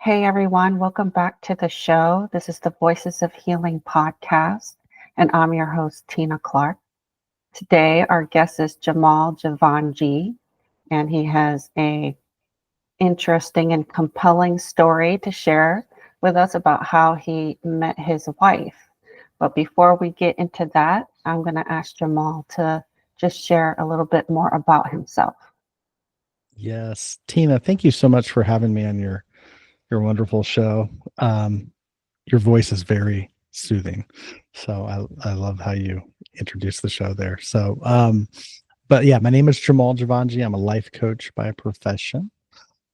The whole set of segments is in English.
Hey everyone, welcome back to the show. This is the Voices of Healing podcast, and I'm your host, Tina Clark. Today, our guest is Jamal Jivanjee, and he has a interesting and compelling story to share with us about how he met his wife. But before we get into that, I'm going to ask Jamal to just share a little bit more about himself. Yes, Tina, thank you so much for having me on your wonderful show. Your voice is very soothing, so I love how you introduce the show there. But yeah, my name is Jamal Jivanjee. I'm a life coach by profession.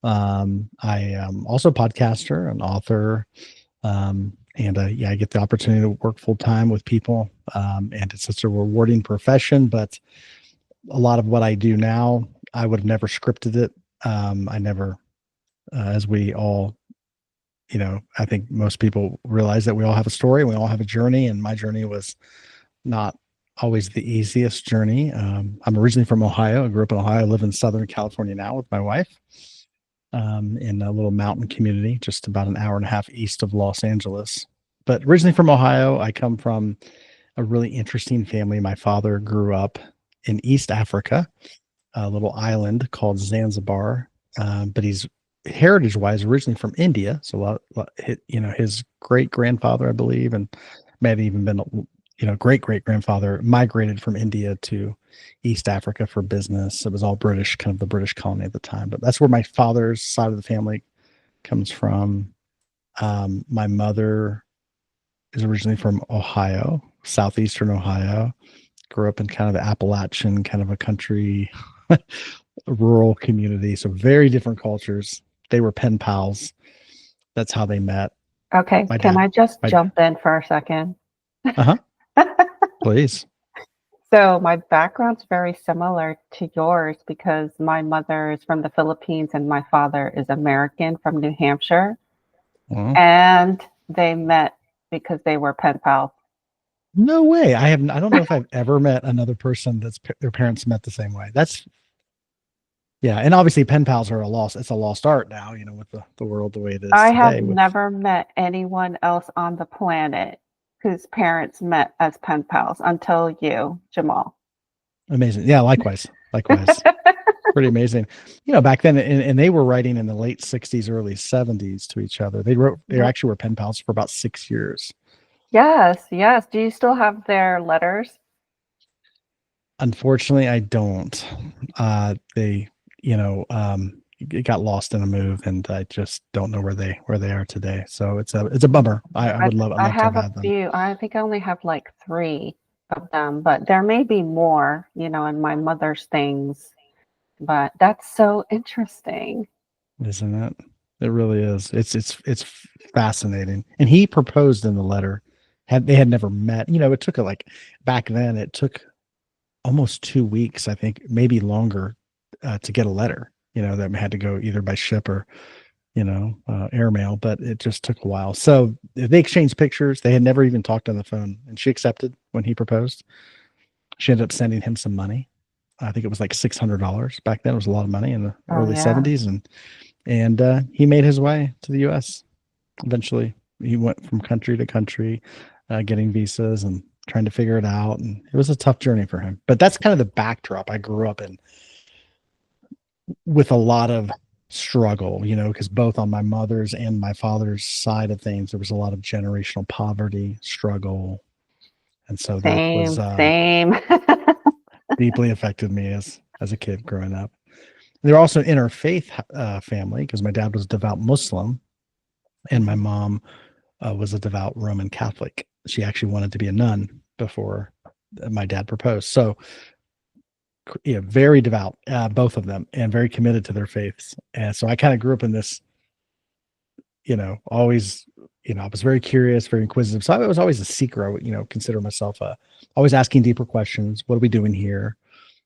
I am also a podcaster, an author, and I get the opportunity to work full time with people, and it's such a rewarding profession. But a lot of what I do now, I would have never scripted it. I never, as we all, I think most people realize that we all have a story, we all have a journey, and my journey was not always the easiest journey. I'm originally from Ohio. I grew up in Ohio. I live in Southern California now with my wife, in a little mountain community just about an hour and a half east of Los Angeles. But originally from Ohio, I come from a really interesting family. My father grew up in East Africa, a little island called Zanzibar, but he's heritage-wise originally from India. So, his great-grandfather, I believe, and may have even been, great-great-grandfather migrated from India to East Africa for business. It was all British, kind of the British colony at the time. But that's where my father's side of the family comes from. My mother is originally from Ohio, southeastern Ohio. Grew up in kind of the Appalachian, kind of a country, rural community. So very different cultures. They were pen pals. That's how they met. Okay, My can dad, I just my, jump in for a second? uh-huh, please. So my background's very similar to yours because my mother is from the Philippines and my father is American from New Hampshire. Well, And they met because they were pen pals. no way. I don't know if I've ever met another person their parents met the same way. Yeah. And obviously pen pals are it's a lost art now, with the world the way it is I have today with never met anyone else on the planet whose parents met as pen pals until you, Jamal. amazing. Yeah. Likewise. Pretty amazing. Back then, and they were writing in the late 60s, early 70s to each other. They Yep. actually were pen pals for about 6 years. Yes, yes. Do you still have their letters? Unfortunately, I don't. They, it got lost in a move, and I just don't know where they are today. So it's a bummer. I'd I love to have have a had them. few. I think I only have like three of them, but there may be more, in my mother's things. But that's so interesting. Isn't it? It really is. It's fascinating. And he proposed in the letter. They had never met. It took back then. It took almost 2 weeks, I think, maybe longer, to get a letter. That had to go either by ship or airmail, but it just took a while. So they exchanged pictures. They had never even talked on the phone, and she accepted when he proposed. She ended up sending him some money. I think it was like $600 back then. It was a lot of money in the Oh, early yeah. 70s, and he made his way to the U.S. Eventually, he went from country to country, getting visas and trying to figure it out. And it was a tough journey for him. But that's kind of the backdrop I grew up in, with a lot of struggle, because both on my mother's and my father's side of things, there was a lot of generational poverty, struggle. And so that was, Same, same. deeply affected me as a kid growing up. They're also an interfaith family, because my dad was a devout Muslim and my mom was a devout Roman Catholic. She actually wanted to be a nun before my dad proposed. So, very devout, both of them, and very committed to their faiths. And so I kind of grew up in this, always, I was very curious, very inquisitive. So I was always a seeker. I would, consider myself always asking deeper questions. What are we doing here?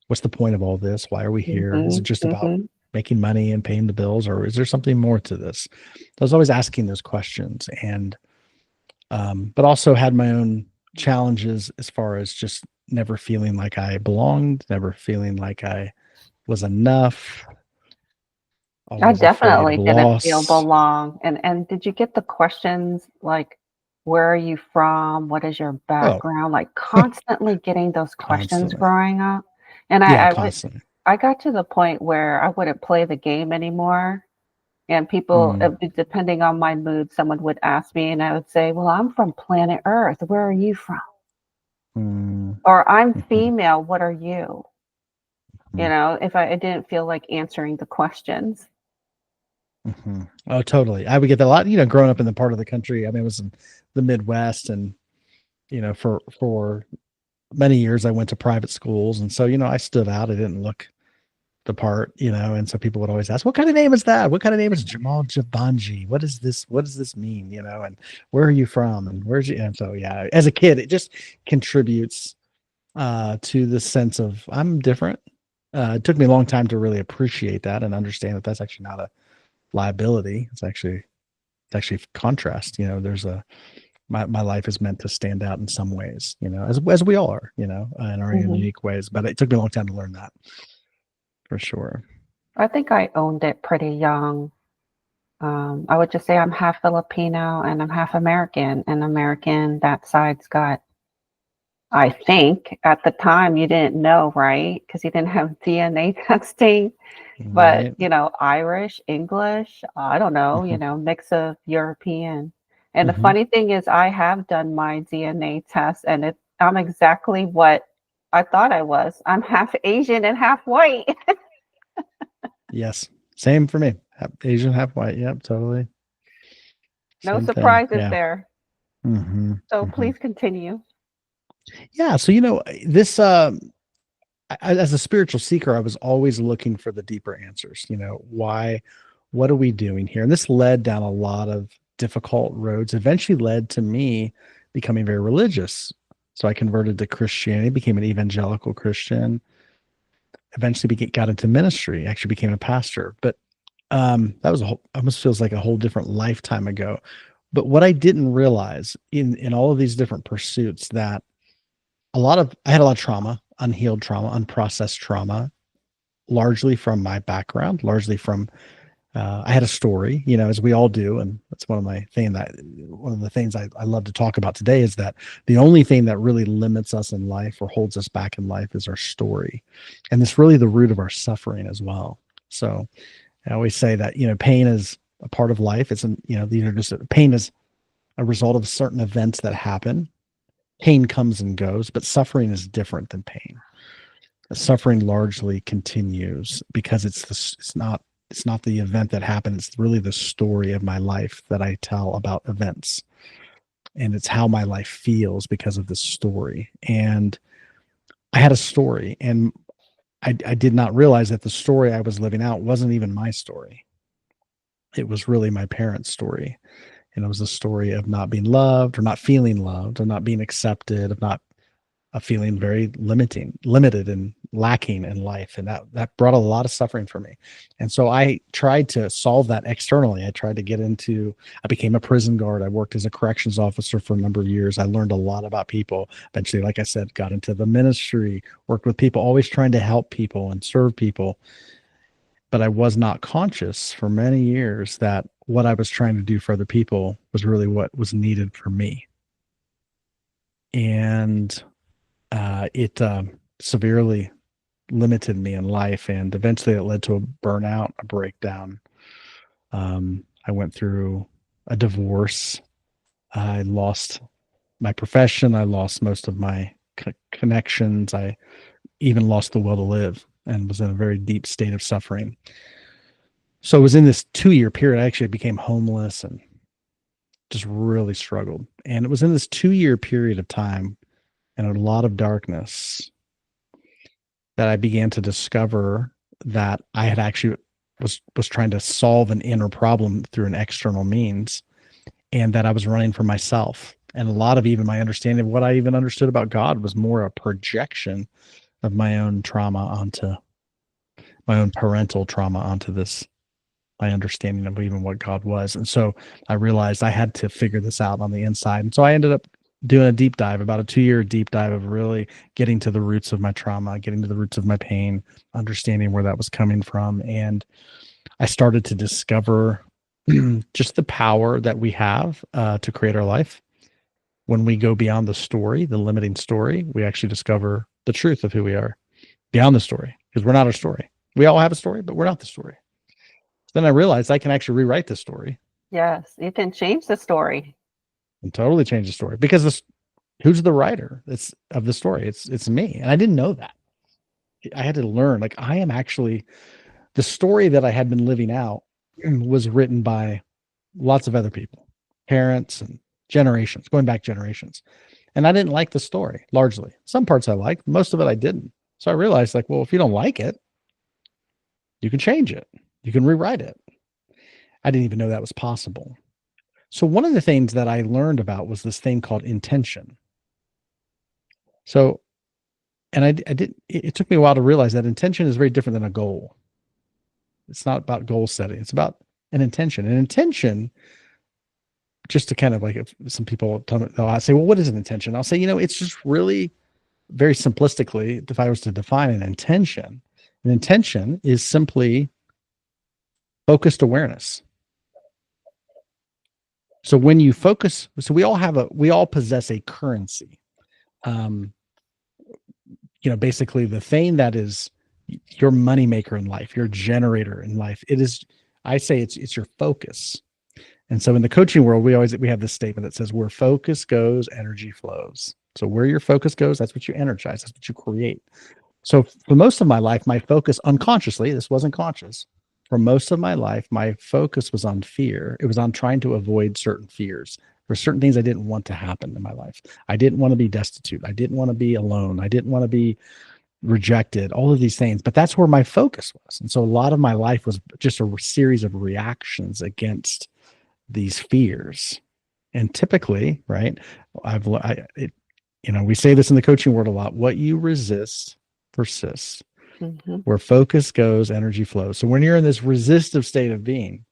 What's the point of all this? Why are we here? Is it Mhm, just about mhm. making money and paying the bills, or is there something more to this? I was always asking those questions, and but also had my own challenges as far as just never feeling like I belonged, never feeling like I was enough. I always afraid definitely of didn't feel loss. belong. And did you get the questions like, where are you from? What is your Oh, background? Like constantly getting those questions constantly. growing up. And Yeah, I would constantly. I got to the point where I wouldn't play the game anymore. And people, Mm, depending on my mood, someone would ask me, and I would say, "Well, I'm from planet Earth. Where are you from?" mm, Or "I'm mhm, female. What are you?" mhm, If I didn't feel like answering the questions. mhm. Oh, totally. I would get that a lot, growing up in the part of the country. I mean, it was in the Midwest, and for many years I went to private schools, and so I stood out. I didn't look the part, and so people would always ask, "What kind of name is that? What kind of name is Jamal Jivanjee? What is this? What does this mean? And where are you from? And where's you?" And so, yeah, as a kid, it just contributes to the sense of I'm different. It took me a long time to really appreciate that and understand that that's actually not a liability. It's actually contrast. There's a my life is meant to stand out in some ways. As we all are. In our own Mhm. unique ways. But it took me a long time to learn that for sure. I think I owned it pretty young. I would just say I'm half Filipino and I'm half American. And American, that side's got, I think at the time you didn't know, right? Because you didn't have DNA testing. But, Right. Irish, English, I don't know, Hmm. mix of European. And the Hmm. funny thing is I have done my DNA test and I'm exactly what I thought I was. I'm half Asian and half white. Yes. Same for me. Half Asian, half white. Yep. Totally. No Same thing. surprises Yeah. there. Hmm. So Hmm. please continue. Yeah. So, this, as a spiritual seeker, I was always looking for the deeper answers. What are we doing here? And this led down a lot of difficult roads, eventually led to me becoming very religious. So I converted to Christianity, became an evangelical Christian, eventually got into ministry, actually became a pastor. But that was almost feels like a whole different lifetime ago. But what I didn't realize in all of these different pursuits, that I had a lot of trauma, unhealed trauma, unprocessed trauma, largely from my background, largely from I had a story, as we all do, and that's one of the things I love to talk about today is that the only thing that really limits us in life or holds us back in life is our story, and it's really the root of our suffering as well. So I always say that pain is a part of life. These are just pain is a result of certain events that happen. Pain comes and goes, but suffering is different than pain. Suffering largely continues because it's not the event that happened. It's really the story of my life that I tell about events, and it's how my life feels because of this story. And I had a story, and I did not realize that the story I was living out wasn't even my story. It was really my parents' story. And it was a story of not being loved or not feeling loved or not being accepted, of not feeling very limited and lacking in life. And that brought a lot of suffering for me. And so I tried to solve that externally. I became a prison guard. I worked as a corrections officer for a number of years. I learned a lot about people. Eventually, like I said, got into the ministry, worked with people, always trying to help people and serve people. But I was not conscious for many years that what I was trying to do for other people was really what was needed for me. And it severely limited me in life. And eventually it led to a burnout, a breakdown. I went through a divorce. I lost my profession. I lost most of my connections. I even lost the will to live and was in a very deep state of suffering. So it was in this 2-year period. I actually became homeless and just really struggled. And it was in this 2-year period of time and a lot of darkness that I began to discover that I had actually was trying to solve an inner problem through an external means, and that I was running from myself. And a lot of even my understanding of what I even understood about God was more a projection of my own trauma onto my own parental trauma onto this my understanding of even what God was. And so I realized I had to figure this out on the inside. And so I ended up doing a deep dive, about a 2-year deep dive of really getting to the roots of my trauma, getting to the roots of my pain, understanding where that was coming from. And I started to discover just the power that we have to create our life. When we go beyond the story, the limiting story, we actually discover the truth of who we are beyond the story, because we're not our story. We all have a story, but we're not the story. Then I realized I can actually rewrite the story. Yes, you can change the story. And totally change the story, because who's the writer of the story? It's me. And I didn't know that. I had to learn, like, I am actually the story that I had been living out was written by lots of other people, parents and generations, going back generations. And I didn't like the story largely. Some parts I liked, most of it I didn't. So I realized, like, well, if you don't like it, you can change it. You can rewrite it. I didn't even know that was possible. So one of the things that I learned about was this thing called intention. So, and I did, it took me a while to realize that intention is very different than a goal. It's not about goal setting. It's about an intention. An intention, just to kind of, like, if some people tell me, they'll say, well, what is an intention? I'll say, it's just really very simplistically, if I was to define an intention is simply focused awareness. So when you focus, so we all possess a currency. Basically the thing that is your moneymaker in life, your generator in life, I say it's your focus. And so in the coaching world, we have this statement that says, where focus goes, energy flows. So where your focus goes, that's what you energize, that's what you create. So for most of my life, my focus unconsciously, this wasn't conscious, for most of my life, my focus was on fear. It was on trying to avoid certain fears. There were certain things I didn't want to happen in my life. I didn't want to be destitute. I didn't want to be alone. I didn't want to be rejected, all of these things. But that's where my focus was. And so a lot of my life was just a series of reactions against these fears. And typically, right, we say this in the coaching world a lot, what you resist persists. Mm-hmm. Where focus goes, energy flows. So when you're in this resistive state of being,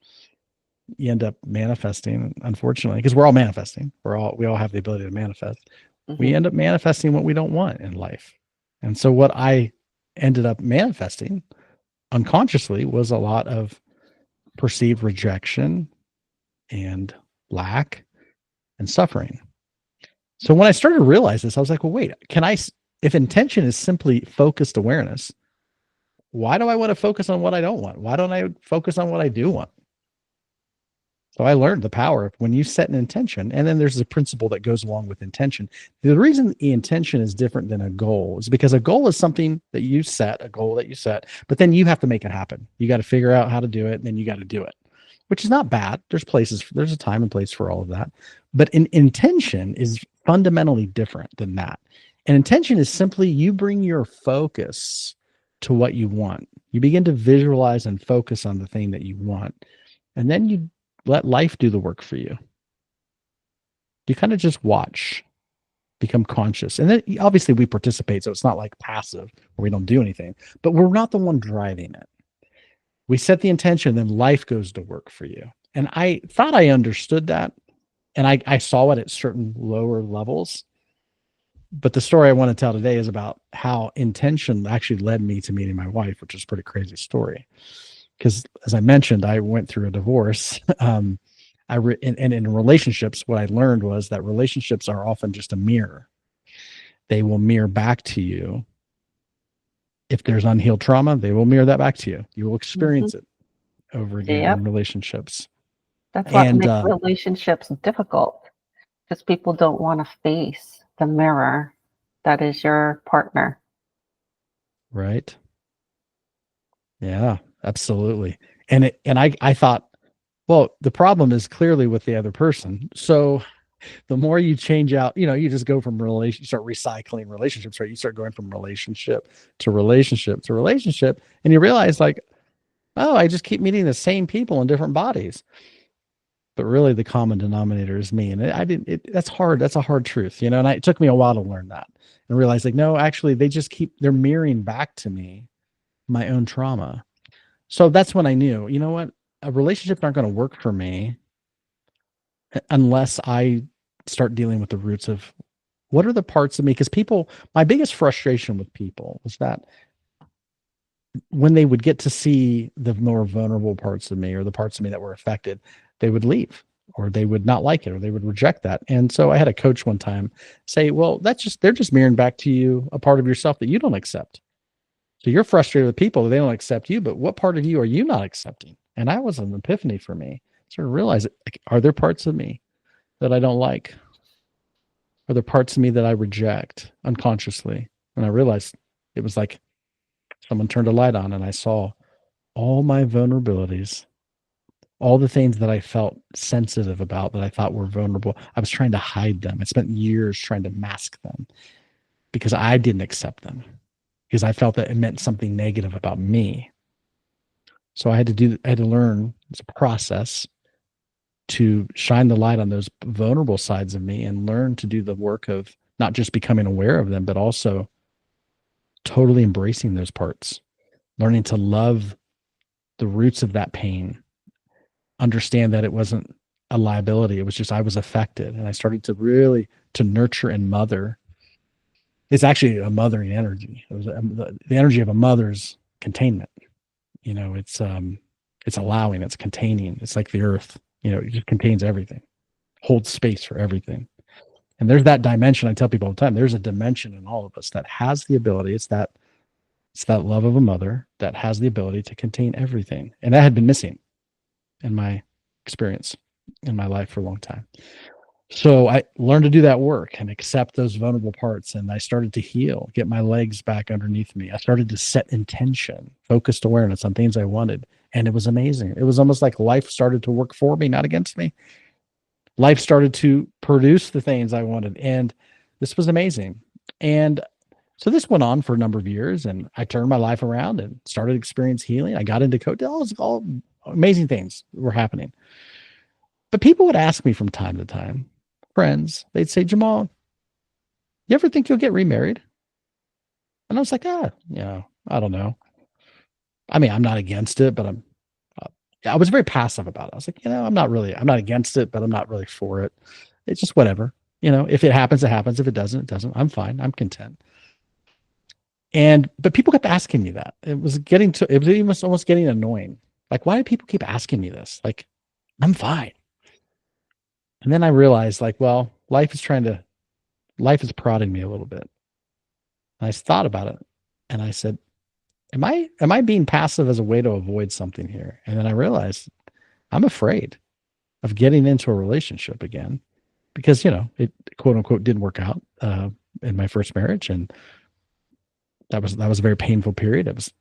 you end up manifesting, unfortunately, because we're all manifesting. We all have the ability to manifest. Mm-hmm. We end up manifesting what we don't want in life. And so what I ended up manifesting unconsciously was a lot of perceived rejection and lack and suffering. So when I started to realize this, I was like, well, wait, if intention is simply focused awareness, why do I want to focus on what I don't want? Why don't I focus on what I do want? So I learned the power of when you set an intention, and then there's a principle that goes along with intention. The reason the intention is different than a goal is because a goal is something that you set, but then you have to make it happen. You got to figure out how to do it, and then you got to do it, which is not bad. There's a time and place for all of that. But intention is fundamentally different than that. And intention is simply you bring your focus to what you want. You begin to visualize and focus on the thing that you want. And then you let life do the work for you. You kind of just watch, become conscious. And then obviously we participate. So it's not like passive where we don't do anything, but we're not the one driving it. We set the intention, then life goes to work for you. And I thought I understood that. And I saw it at certain lower levels. But the story I want to tell today is about how intention actually led me to meeting my wife, which is a pretty crazy story. Because as I mentioned, I went through a divorce. And in relationships, what I learned was that relationships are often just a mirror. They will mirror back to you. If there's unhealed trauma, they will mirror that back to you. You will experience it over again in relationships. That's what makes relationships difficult, because people don't want to face the mirror that is your partner. Right. Yeah, absolutely. And I thought, well, the problem is clearly with the other person. So the more you change out, you just go from you start recycling relationships, right? You start going from relationship to relationship to relationship, and you realize, like, oh, I just keep meeting the same people in different bodies. But really the common denominator is me. And that's hard. That's a hard truth, and it took me a while to learn that and realize, like, no, actually they're mirroring back to me my own trauma. So that's when I knew, you know what, a relationship's not going to work for me unless I start dealing with the roots of what are the parts of me. Because my biggest frustration with people was that when they would get to see the more vulnerable parts of me or the parts of me that were affected, they would leave or they would not like it or they would reject that. And so I had a coach one time say, well, they're just mirroring back to you a part of yourself that you don't accept. So you're frustrated with people that they don't accept you, but what part of you are you not accepting? And that was an epiphany for me. Sort of realize it, like, are there parts of me that I don't like? Are there parts of me that I reject unconsciously? And I realized it was like someone turned a light on and I saw all my vulnerabilities, all the things that I felt sensitive about that I thought were vulnerable. I was trying to hide them. I spent years trying to mask them because I didn't accept them, because I felt that it meant something negative about me. So I had to learn, it's a process, to shine the light on those vulnerable sides of me and learn to do the work of not just becoming aware of them, but also totally embracing those parts, learning to love the roots of that pain, understand that it wasn't a liability. It was just, I was affected. And I started to really to nurture and mother. It's actually a mothering energy. It was the energy of a mother's containment. It's allowing, it's containing. It's like the earth, it just contains everything, holds space for everything. And there's that dimension. I tell people all the time, there's a dimension in all of us that has the ability. It's that love of a mother that has the ability to contain everything. And that had been missing in my experience in my life for a long time. So I learned to do that work and accept those vulnerable parts. And I started to heal, get my legs back underneath me. I started to set intention, focused awareness on things I wanted. And it was amazing. It was almost like life started to work for me, not against me. Life started to produce the things I wanted. And this was amazing. And so this went on for a number of years, and I turned my life around and started to experience healing. I got into coaching. All amazing things were happening. But people would ask me from time to time, friends, they'd say, Jamal, you ever think you'll get remarried? And I was like, I don't know. I mean, I'm not against it, but I was very passive about it. I was like, I'm not against it, but I'm not really for it. It's just whatever. If it happens, it happens. If it doesn't, it doesn't. I'm fine. I'm content. But people kept asking me that. It was almost getting annoying. Like, why do people keep asking me this? Like, I'm fine. And then I realized, like, well, life is prodding me a little bit. And I thought about it and I said, am I being passive as a way to avoid something here? And then I realized I'm afraid of getting into a relationship again because, it quote unquote didn't work out in my first marriage. And that was a very painful period. It was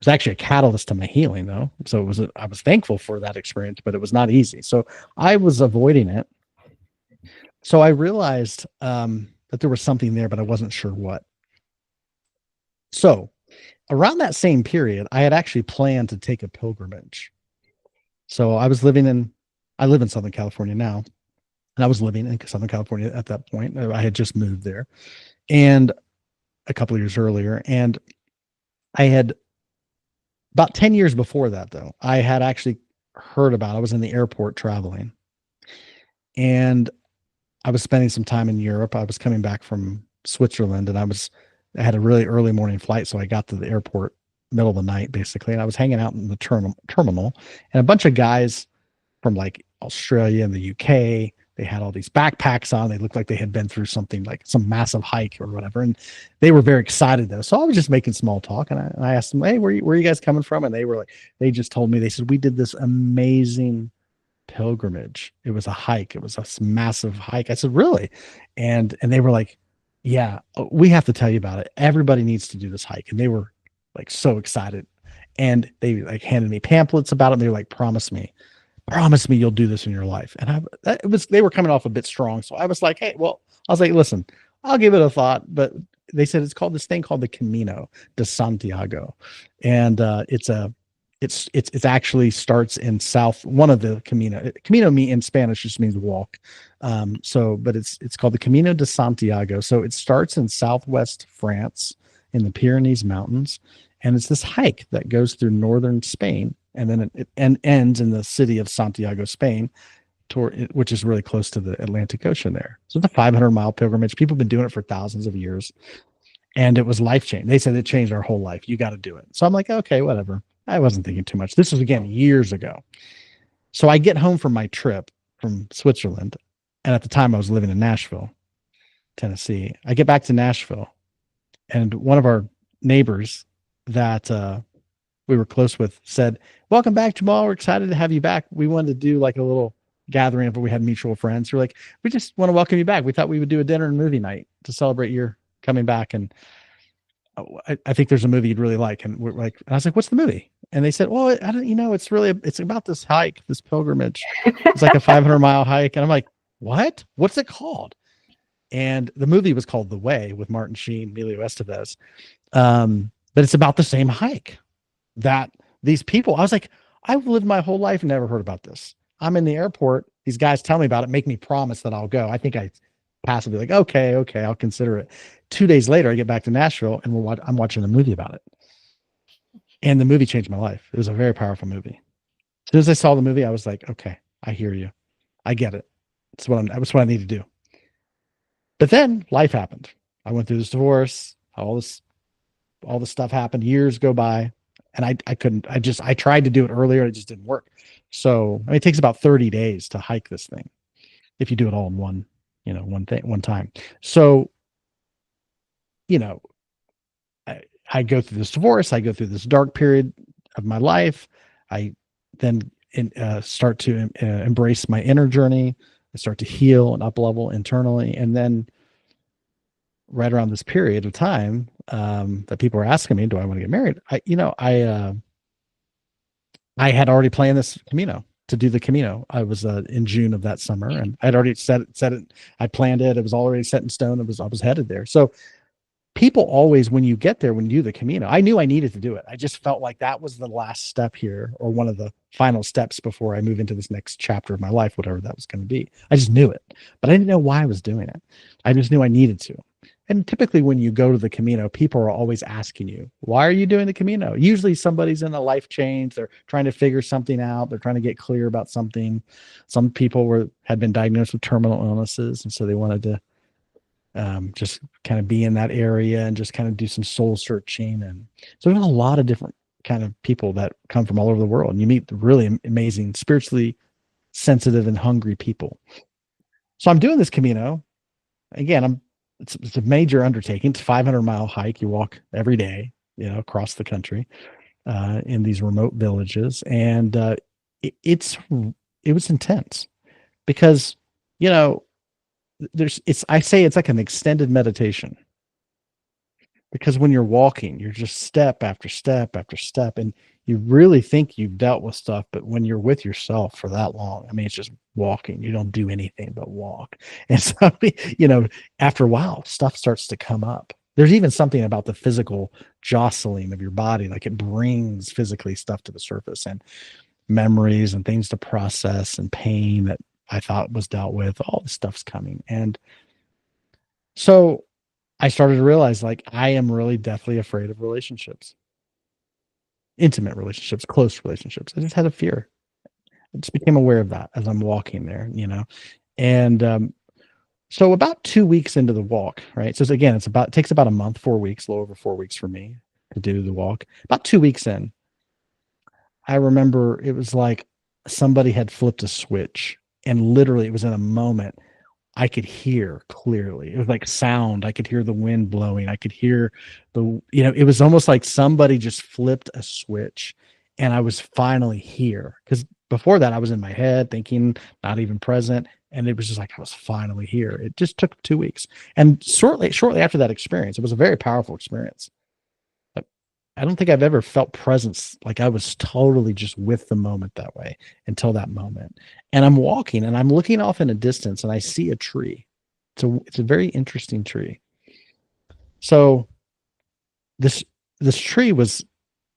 actually a catalyst to my healing though. So I was thankful for that experience, but it was not easy. So I was avoiding it. So I realized that there was something there, but I wasn't sure what. So around that same period, I had actually planned to take a pilgrimage. So I live in Southern California now, and I was living in Southern California at that point. I had just moved there and a couple of years earlier. And I had about 10 years before that, though, I had actually heard about, I was in the airport traveling and I was spending some time in Europe. I was coming back from Switzerland and I had a really early morning flight. So I got to the airport middle of the night, basically. And I was hanging out in the terminal and a bunch of guys from like Australia and the UK, they had all these backpacks on. They looked like they had been through something like some massive hike or whatever. And they were very excited though. So I was just making small talk and I asked them, hey, where are you guys coming from? And they just told me, they said, we did this amazing pilgrimage. It was a hike. It was a massive hike. I said, really? And they were like, yeah, we have to tell you about it. Everybody needs to do this hike. And they were like so excited. And they like handed me pamphlets about it. And they were like, promise me you'll do this in your life. And they were coming off a bit strong. So I was like, hey, well, I was like, listen, I'll give it a thought. But they said it's called this thing called the Camino de Santiago. And it's actually starts in one of the Camino in Spanish just means walk. But it's called the Camino de Santiago. So it starts in southwest France in the Pyrenees Mountains. And it's this hike that goes through northern Spain. And then it ends in the city of Santiago, Spain, which is really close to the Atlantic Ocean there. So it's a 500-mile pilgrimage. People have been doing it for thousands of years. And it was life changing. They said it changed our whole life. You got to do it. So I'm like, okay, whatever. I wasn't thinking too much. This was again years ago. So I get home from my trip from Switzerland. And at the time I was living in Nashville, Tennessee. I get back to Nashville, and one of our neighbors that we were close with said, "Welcome back, Jamal. We're excited to have you back. We wanted to do like a little gathering of where we had mutual friends. We're like, we just want to welcome you back. We thought we would do a dinner and movie night to celebrate your coming back. And I think there's a movie you'd really like." And we're like, and I was like, "What's the movie?" And they said, "Well, I don't, it's about this hike, this pilgrimage. It's like a 500-mile hike." And I'm like, "What? What's it called?" And the movie was called The Way with Martin Sheen, Emilio Estevez. But it's about the same hike that these people, I was like, I've lived my whole life and never heard about this. I'm in the airport. These guys tell me about it, make me promise that I'll go. I think I passively like, okay, I'll consider it. 2 days later, I get back to Nashville and I'm watching a movie about it. And the movie changed my life. It was a very powerful movie. As soon as I saw the movie, I was like, okay, I hear you. I get it. That's what I need to do. But then life happened. I went through this divorce, all this stuff happened, years go by, and I tried to do it earlier. It just didn't work. So it takes about 30 days to hike this thing if you do it all in one time. So, I go through this divorce. I go through this dark period of my life. I then start to embrace my inner journey. I start to heal and up level internally. And then right around this period of time that people were asking me, do I want to get married? I had already planned this Camino, to do the Camino. I was in June of that summer, and I'd already set it. I planned it. It was already set in stone. I was headed there. So people always, when you get there, when you do the Camino, I knew I needed to do it. I just felt like that was the last step here, or one of the final steps before I move into this next chapter of my life, whatever that was going to be. I just knew it, but I didn't know why I was doing it. I just knew I needed to. And typically when you go to the Camino, people are always asking you, why are you doing the Camino? Usually somebody's in a life change. They're trying to figure something out. They're trying to get clear about something. Some people had been diagnosed with terminal illnesses, and so they wanted to just kind of be in that area and just kind of do some soul searching. And so there's a lot of different kind of people that come from all over the world, and you meet really amazing, spiritually sensitive and hungry people. So I'm doing this Camino. Again, it's a major undertaking. It's a 500-mile hike. You walk every day, across the country, in these remote villages. And it was intense because, I say it's like an extended meditation, because when you're walking, you're just step after step after step, and you really think you've dealt with stuff. But when you're with yourself for that long, I mean, it's just walking. You don't do anything but walk. And so, after a while, stuff starts to come up. There's even something about the physical jostling of your body, like it brings physically stuff to the surface, and memories and things to process, and pain that I thought was dealt with. All this stuff's coming. And so I started to realize, like, I am really deathly afraid of relationships, intimate relationships, close relationships. I just had a fear. I just became aware of that as I'm walking there, And so about 2 weeks into the walk, right? So again, it takes about a month, 4 weeks, a little over 4 weeks for me to do the walk. About 2 weeks in, I remember it was like somebody had flipped a switch, and literally it was in a moment I could hear clearly. It was like sound. I could hear the wind blowing. I could hear it was almost like somebody just flipped a switch, and I was finally here. Because before that, I was in my head thinking, not even present. And it was just like, I was finally here. It just took 2 weeks. And shortly after that experience, it was a very powerful experience. But I don't think I've ever felt presence like I was totally just with the moment that way until that moment. And I'm walking and I'm looking off in a distance, and I see a tree. It's a very interesting tree. So this tree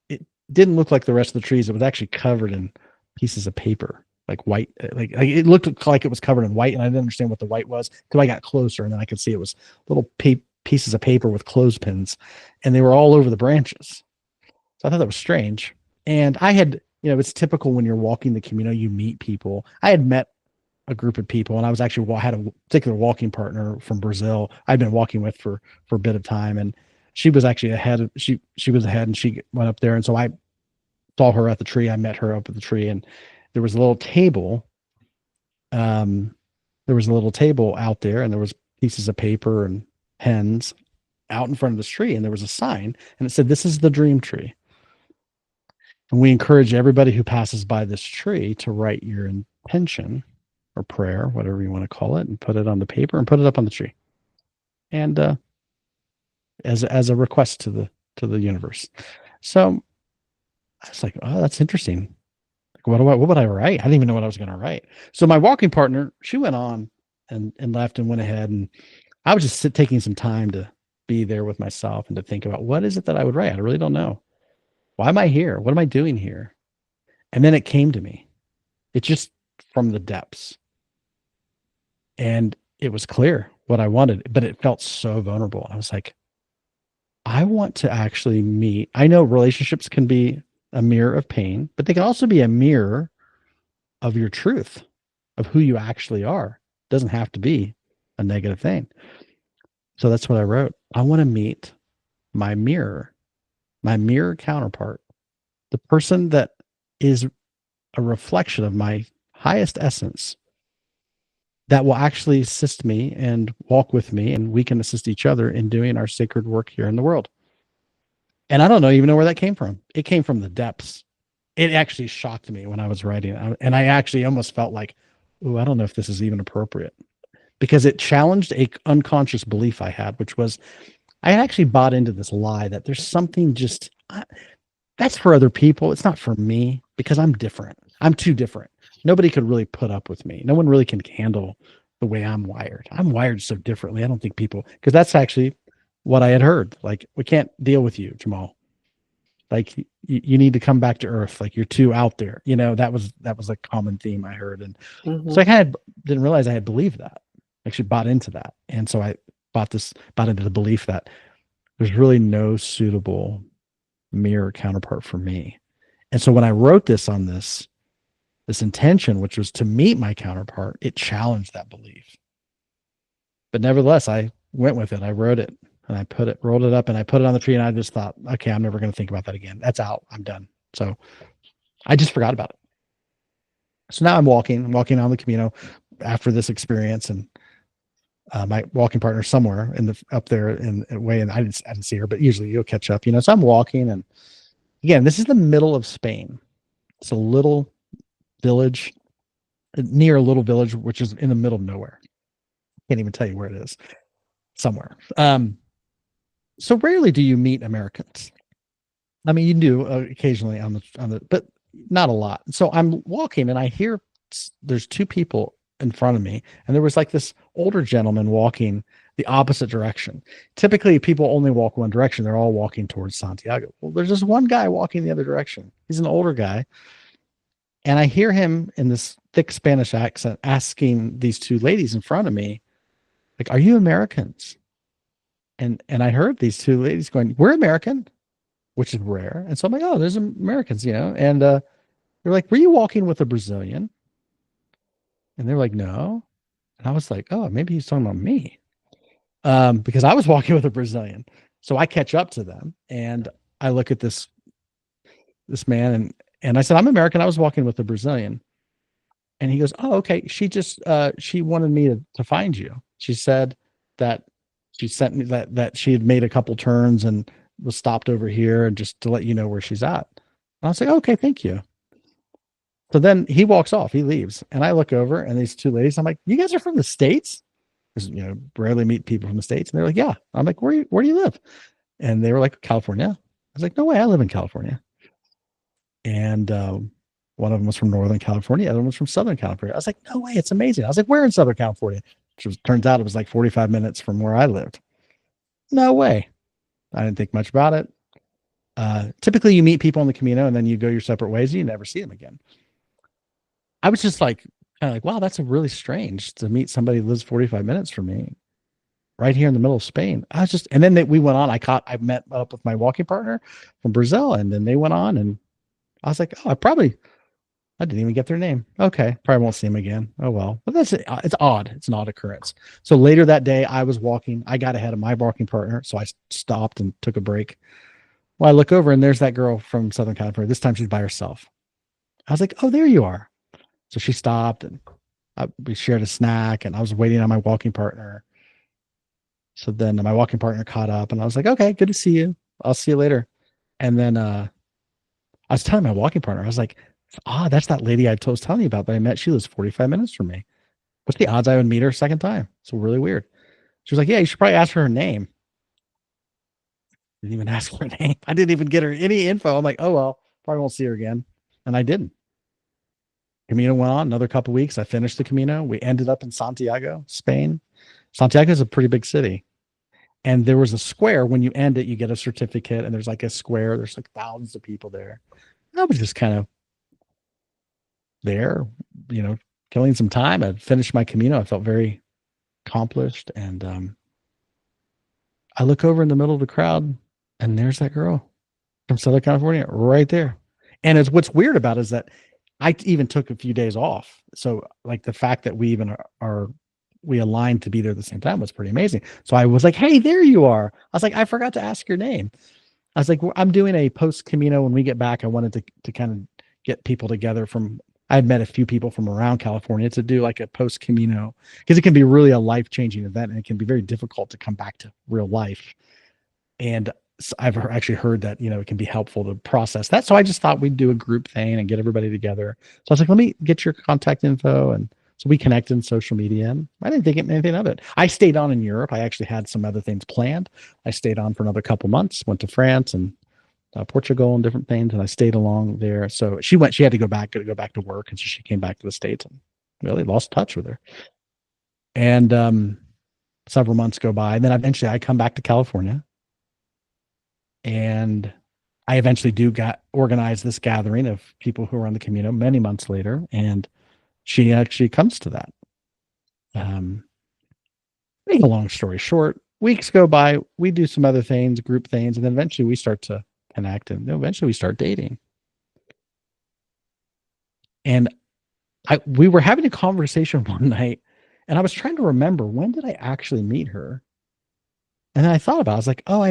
it didn't look like the rest of the trees. It was actually covered in pieces of paper, like white, like it looked like it was covered in white. And I didn't understand what the white was until I got closer, and then I could see it was little pieces of paper with clothespins, and they were all over the branches. So I thought that was strange. And I had, it's typical when you're walking the Camino, you meet people. I had met a group of people, and I was actually had a particular walking partner from Brazil I'd been walking with for a bit of time. And she was actually ahead of, she was ahead, and she went up there. And so I saw her at the tree. I met her up at the tree, and there was a little table. There was a little table out there, and there was pieces of paper and pens out in front of this tree. And there was a sign, and it said, "This is the dream tree. And we encourage everybody who passes by this tree to write your intention or prayer, whatever you want to call it, and put it on the paper and put it up on the tree. And as a request to the universe." So I was like, "Oh, that's interesting. Like, what would I write? I didn't even know what I was going to write." So my walking partner, she went on and left and went ahead, and I was just taking some time to be there with myself and to think about, what is it that I would write? I really don't know. Why am I here? What am I doing here? And then it came to me. It just from the depths. And it was clear what I wanted, but it felt so vulnerable. I was like, I want to actually meet. I know relationships can be a mirror of pain, but they can also be a mirror of your truth, of who you actually are. It doesn't have to be a negative thing. So that's what I wrote. I want to meet my mirror counterpart, the person that is a reflection of my highest essence, that will actually assist me and walk with me, and we can assist each other in doing our sacred work here in the world. And I don't even know where that came from. It came from the depths. It actually shocked me when I was writing it. And I actually almost felt like, oh, I don't know if this is even appropriate, because it challenged a unconscious belief I had, which was, I actually bought into this lie that there's something just, that's for other people. It's not for me, because I'm different. I'm too different. Nobody could really put up with me. No one really can handle the way I'm wired. I'm wired so differently. I don't think people, because that's actually what I had heard. Like, we can't deal with you, Jamal. Like, you need to come back to earth. Like, you're too out there. That was a common theme I heard. And so I kind of didn't realize I had believed that. I actually bought into that. And so I bought into the belief that there's really no suitable mirror counterpart for me. And so when I wrote this on this intention, which was to meet my counterpart, it challenged that belief. But nevertheless, I went with it. I wrote it, and I rolled it up, and I put it on the tree, and I just thought, okay, I'm never going to think about that again. That's out. I'm done. So I just forgot about it. So now I'm walking on the Camino after this experience, and my walking partner somewhere up there in a way, and I didn't see her, but usually you'll catch up, So I'm walking, and again, this is the middle of Spain. It's a little village, near a little village, which is in the middle of nowhere. Can't even tell you where it is. Somewhere. So rarely do you meet Americans. I mean, you do occasionally on the, but not a lot. So I'm walking, and I hear there's two people in front of me, and there was like this older gentleman walking the opposite direction. Typically, people only walk one direction. They're all walking towards Santiago. Well, there's just one guy walking the other direction. He's an older guy. And I hear him in this thick Spanish accent asking these two ladies in front of me, like, "Are you Americans?" And I heard these two ladies going, "We're American," which is rare. And so I'm like, "Oh, there's Americans, And they're like, "Were you walking with a Brazilian?" And they're like, "No." And I was like, "Oh, maybe he's talking about me." Because I was walking with a Brazilian. So I catch up to them, and I look at this man, and I said, "I'm American. I was walking with a Brazilian." And he goes, "Oh, okay. She wanted me to find you. She said that she sent me that she had made a couple turns and was stopped over here, and just to let you know where she's at." And I was like, "Okay, thank you." So then he walks off, he leaves, and I look over, and these two ladies, I'm like, "You guys are from the States?" Because, rarely meet people from the States. And they're like, "Yeah." I'm like, where do you live?" And they were like, "California." I was like, "No way, I live in California." And one of them was from Northern California. The other one was from Southern California. I was like, "No way, it's amazing." I was like, "Where in Southern California?" Turns out it was like 45 minutes from where I lived. No way. I didn't think much about it. Typically, you meet people on the Camino, and then you go your separate ways, and you never see them again. I was just like, kind of like, wow, that's really strange to meet somebody who lives 45 minutes from me, right here in the middle of Spain. And then we went on. I met up with my walking partner from Brazil, and then they went on, and I was like, "Oh, I didn't even get their name. Okay, probably won't see them again. Oh well, but it's odd. It's an odd occurrence. So later that day, I was walking. I got ahead of my walking partner, so I stopped and took a break. Well, I look over and there's that girl from Southern California. This time she's by herself. I was like, "Oh, there you are." So she stopped and we shared a snack, and I was waiting on my walking partner. So then my walking partner caught up, and I was like, "Okay, good to see you. I'll see you later." And then I was telling my walking partner, I was like, that's that lady I was telling you about that I met. She lives 45 minutes from me. What's the odds I would meet her a second time? It's really weird. She was like, yeah, you should probably ask her her name. Didn't even ask her name. I didn't even get her any info. I'm like, oh, well, probably won't see her again. And I didn't. Camino went on another couple of weeks. I finished the Camino. We ended up in Santiago, Spain. Santiago is a pretty big city. And there was a square. When you end it, you get a certificate, and there's like a square. There's like thousands of people there. I was just kind of there, killing some time. I finished my Camino. I felt very accomplished. And I look over in the middle of the crowd, and there's that girl from Southern California right there. And it's what's weird about it is that I even took a few days off. So like the fact that we even we aligned to be there at the same time was pretty amazing. So I was like, hey, there you are. I was like, I forgot to ask your name. I was like, I'm doing a post Camino. When we get back, I wanted to kind of get people together I had met a few people from around California to do like a post Camino, because it can be really a life-changing event, and it can be very difficult to come back to real life. And I've actually heard that, it can be helpful to process that. So I just thought we'd do a group thing and get everybody together. So I was like, let me get your contact info. And so we connected in social media, and I didn't think anything of it. I stayed on in Europe. I actually had some other things planned. I stayed on for another couple months, went to France and Portugal and different things. And I stayed along there. So she had to go back to work. And so she came back to the States, and really lost touch with her. And several months go by. And then eventually I come back to California, and I eventually organize this gathering of people who are on the Camino many months later. And she actually comes to that. Make a long story short, weeks go by, we do some other things, group things, and then eventually we start to connect, and eventually we start dating. And we were having a conversation one night, and I was trying to remember, when did I actually meet her? And then I thought about it. I was like, oh,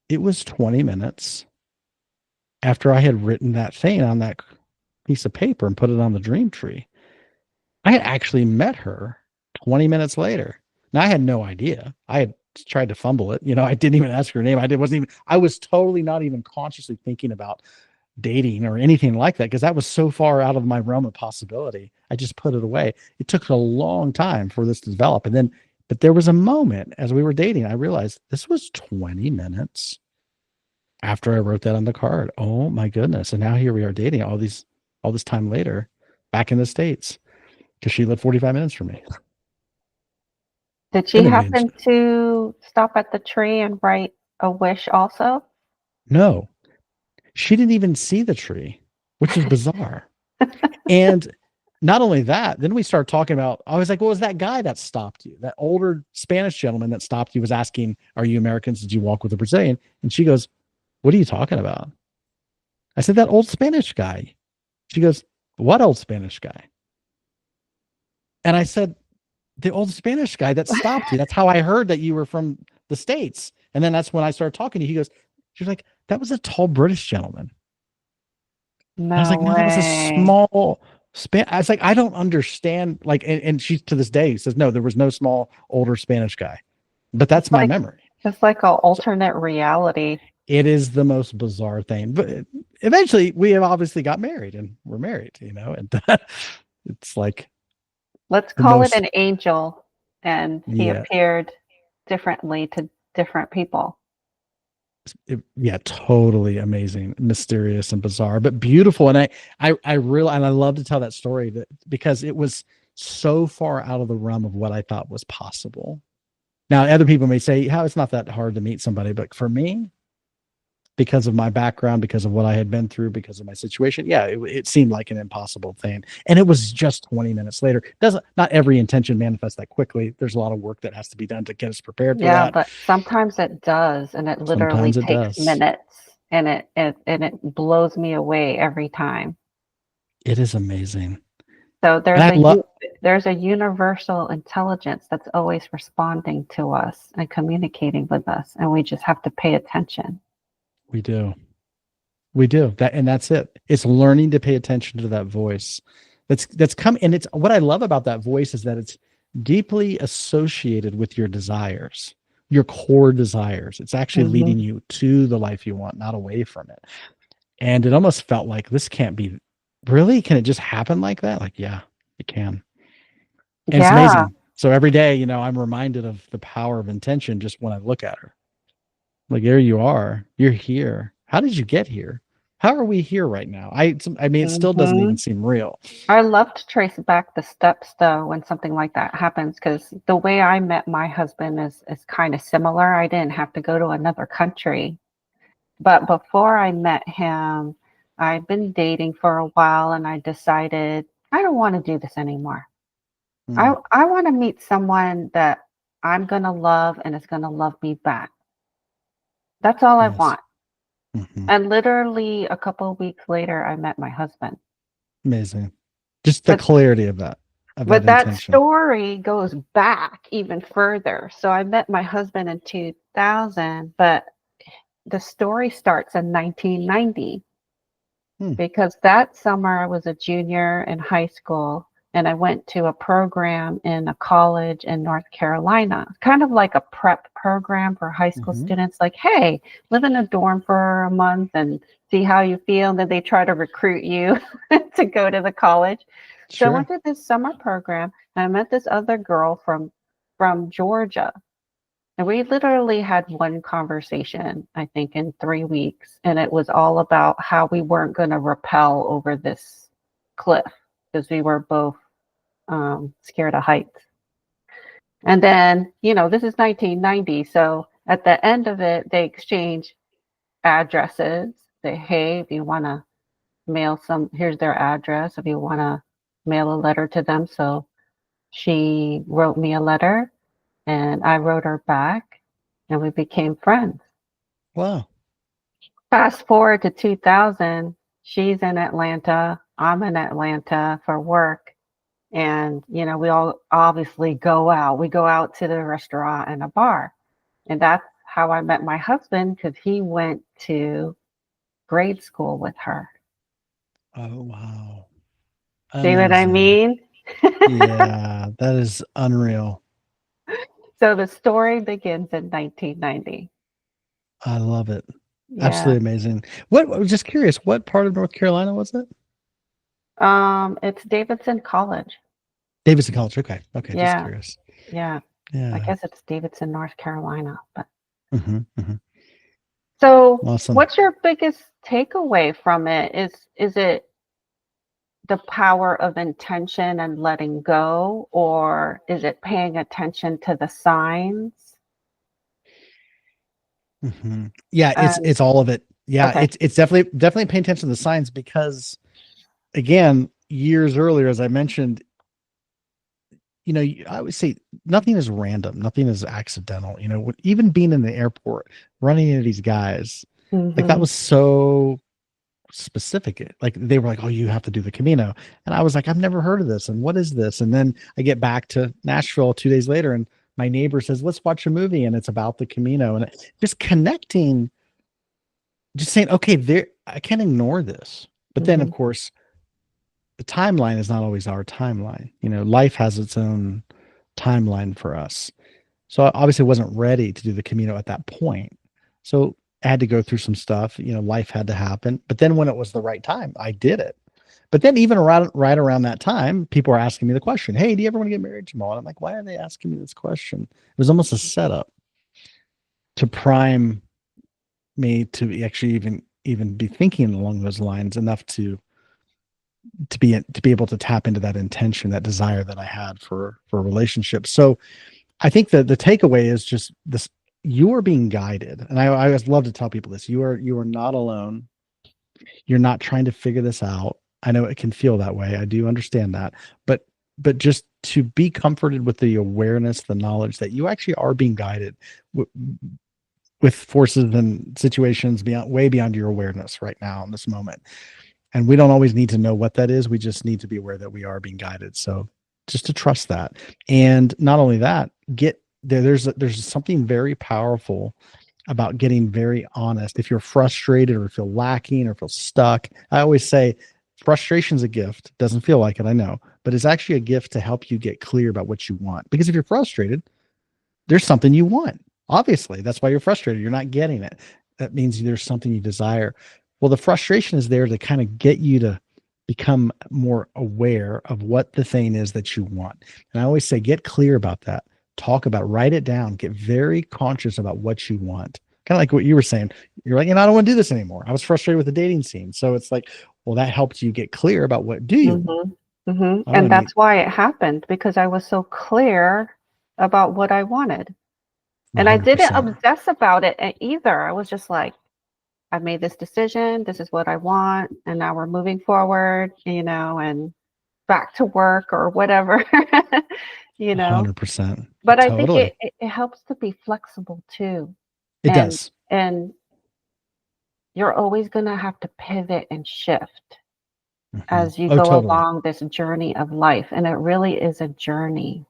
it was 20 minutes after I had written that thing on that piece of paper and put it on the dream tree. I had actually met her 20 minutes later. Now, I had no idea. I had tried to fumble it. I didn't even ask her name. I was totally not even consciously thinking about dating or anything like that, because that was so far out of my realm of possibility. I just put it away. It took a long time for this to develop. But there was a moment as we were dating, I realized this was 20 minutes after I wrote that on the card. Oh my goodness. And now here we are dating all this time later, back in the States, because she lived 45 minutes from me. Did she happen to stop at the tree and write a wish also? No, she didn't even see the tree, which is bizarre. And not only that, then we started talking about, I was like, well, was that guy that stopped you, that older Spanish gentleman that stopped you, was asking, are you Americans? Did you walk with a Brazilian? And she goes, what are you talking about? I said, that old Spanish guy. She goes, what old Spanish guy? And I said, the old Spanish guy that stopped you. That's how I heard that you were from the States. And then that's when I started talking to you. He goes, she's like, that was a tall British gentleman. No, I was like, no, that was a small I was like, I don't understand. Like, and she to this day says, no, there was no small older Spanish guy. But that's my memory. It's like an alternate reality. It is the most bizarre thing. But eventually we have obviously got married, and we're married, and it's like, let's call it an angel, and he appeared differently to different people. Totally amazing, mysterious, and bizarre, but beautiful. And I love to tell that story because it was so far out of the realm of what I thought was possible. Now, other people may say, how it's not that hard to meet somebody, but for me, because of my background, because of what I had been through, because of my situation, it seemed like an impossible thing. And it was just 20 minutes later. Not every intention manifests that quickly. There's a lot of work that has to be done to get us prepared for that. Yeah, but sometimes it does, and it literally takes minutes, and it blows me away every time. It is amazing. So And I love, there's a universal intelligence that's always responding to us and communicating with us, and we just have to pay attention. we do. We do that, and that's it. It's learning to pay attention to that voice. That's come, and it's what I love about that voice is that it's deeply associated with your desires, your core desires. It's actually Hmm. leading you to the life you want, not away from it. And it almost felt like this can't be really. Can it just happen like that? Like, yeah, it can, and it's Yeah. amazing. So every day, I'm reminded of the power of intention just when I look at her. Like, there you are. You're here. How did you get here? How are we here right now? I mean, it still doesn't Hmm. even seem real. I love to trace back the steps though when something like that happens, because the way I met my husband is kind of similar. I didn't have to go to another country. But before I met him, I'd been dating for a while and I decided I don't want to do this anymore. Mm, I want to meet someone that I'm going to love and is going to love me back. That's all I yes. want. Hmm. And literally a couple of weeks later, I met my husband. Amazing. Just the But clarity of that that intention. story goes back even further. So I met my husband in 2000, but the story starts in 1990. Hmm. Because that summer I was a junior in high school and I went to a program in a college in North Carolina, kind of like a prep program for high school Hmm. students. Like, hey, live in a dorm for a month and see how you feel. And then they try to recruit you to go to the college. So I Sure. went to this summer program and I met this other girl from Georgia, and we literally had one conversation, I think, in 3 weeks. And it was all about how we weren't going to rappel over this cliff because we were both scared of heights. And then, this is 1990. So at the end of it, they exchange addresses. Say, hey, if you want to mail here's their address. If you want to mail a letter to them. So she wrote me a letter and I wrote her back and we became friends. Wow. Fast forward to 2000, she's in Atlanta, I'm in Atlanta for work. And, we all obviously go out. We go out to the restaurant and a bar. And that's how I met my husband because he went to grade school with her. Oh, wow. See what I Amazing. mean? Yeah, that is unreal. So the story begins in 1990. I love it. Yeah. Absolutely amazing. I was just curious, what part of North Carolina was it? It's Davidson College. Davidson College. Okay. Okay. Just Yeah. curious. Yeah. I Yeah. guess it's Davidson, North Carolina. But Hmm. Hmm. so Awesome. what's your biggest takeaway from it? Is it the power of intention and letting go, or is it paying attention to the signs? Yeah, And it's all of it. Yeah, okay. it's definitely paying attention to the signs because again, years earlier, as I mentioned, I would say nothing is random, nothing is accidental. Even being in the airport, running into these guys, like that Hmm. was so specific. Like they were like, "Oh, you have to do the Camino," and I was like, "I've never heard of this, and what is this?" And then I get back to Nashville 2 days later, and my neighbor says, "Let's watch a movie," and it's about the Camino, and just connecting, just saying, "Okay, there, I can't ignore this." But then, of Hmm. course, the timeline is not always our timeline. Life has its own timeline for us. So I obviously wasn't ready to do the Camino at that point. So I had to go through some stuff. Life had to happen. But then when it was the right time, I did it. But then even right around that time, people were asking me the question, "Hey, do you ever want to get married, Jamal?" And I'm like, "Why are they asking me this question?" It was almost a setup to prime me to actually even be thinking along those lines enough to be able to tap into that intention, that desire that I had for a relationship. So I think that the takeaway is just this: you are being guided, and I always love to tell people this: you are not alone. You're not trying to figure this out. I know it can feel that way. I do understand that, but just to be comforted with the awareness, the knowledge that you actually are being guided w- with forces and situations way beyond your awareness right now in this moment. And we don't always need to know what that is. We just need to be aware that we are being guided. So just to trust that. And not only that, get there, there's something very powerful about getting very honest. If you're frustrated or feel lacking or feel stuck, I always say frustration's a gift. Doesn't feel like it, I know, but it's actually a gift to help you get clear about what you want. Because if you're frustrated, there's something you want. Obviously, that's why you're frustrated. You're not getting it. That means there's something you desire. Well, the frustration is there to kind of get you to become more aware of what the thing is that you want. And I always say, get clear about that. Talk about, write it down, get very conscious about what you want. Kind of like what you were saying. You're like, I don't want to do this anymore. I was frustrated with the dating scene. So it's like, well, that helps you get clear about what do you want. Oh, And that's why it happened, because I was so clear about what I wanted. And I didn't 100%. obsess about it either. I was just like, I made this decision. This is what I want. And now we're moving forward, and back to work or whatever, 100%. But I think Totally. it helps to be flexible too. It And does. and you're always going to have to pivot and shift as you Oh, go totally. along this journey of life. And it really is a journey.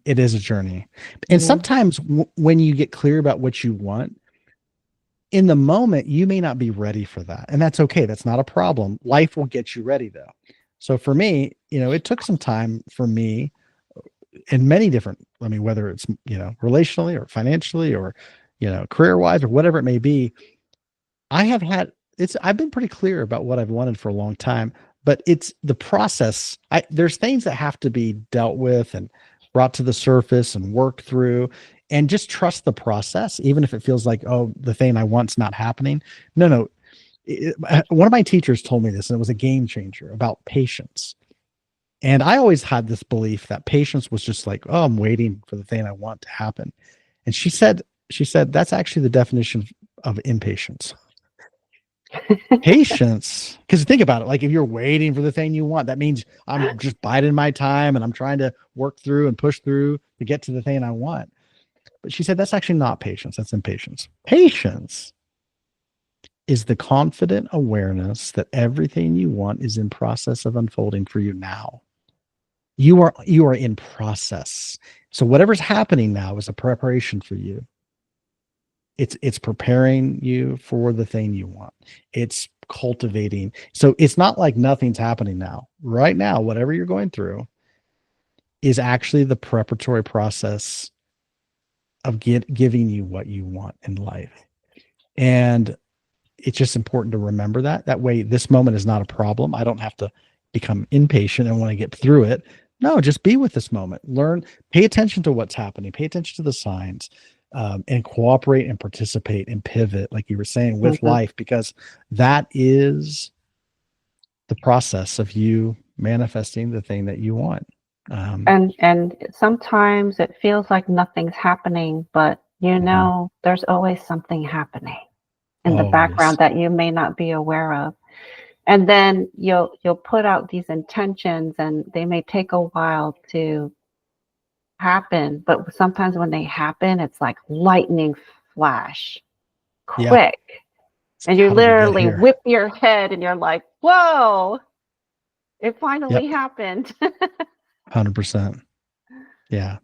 It is a journey. And sometimes when you get clear about what you want, in the moment, you may not be ready for that. And that's okay. That's not a problem. Life will get you ready though. So for me, it took some time for me in many different, whether it's, relationally or financially or, career wise or whatever it may be. I've been pretty clear about what I've wanted for a long time, but it's the process. There's things that have to be dealt with and brought to the surface and worked through, and just trust the process, even if it feels like, oh, the thing I want's not happening. No. One of my teachers told me this, and it was a game changer about patience. And I always had this belief that patience was just like, oh, I'm waiting for the thing I want to happen. And she said, that's actually the definition of impatience. Patience, because think about it, like if you're waiting for the thing you want, that means I'm just biding my time and I'm trying to work through and push through to get to the thing I want. But she said that's actually not patience, that's impatience. Patience is the confident awareness that everything you want is in process of unfolding for you now. You are in process. So whatever's happening now is a preparation for you. It's preparing you for the thing you want. It's cultivating. So it's not like nothing's happening now. Right now, whatever you're going through is actually the preparatory process of giving you what you want in life. And it's just important to remember that. That way, this moment is not a problem. I don't have to become impatient and want to get through it. No, just be with this moment. Learn, pay attention to what's happening, pay attention to the signs, and cooperate and participate and pivot, like you were saying, with life, because that is the process of you manifesting the thing that you want. And sometimes it feels like nothing's happening, but there's always something happening in the background that you may not be aware of. And then you'll put out these intentions, and they may take a while to happen, but sometimes when they happen, it's like lightning flash, quick. And you literally whip your head and you're like, whoa, it finally happened. 100%. Yeah.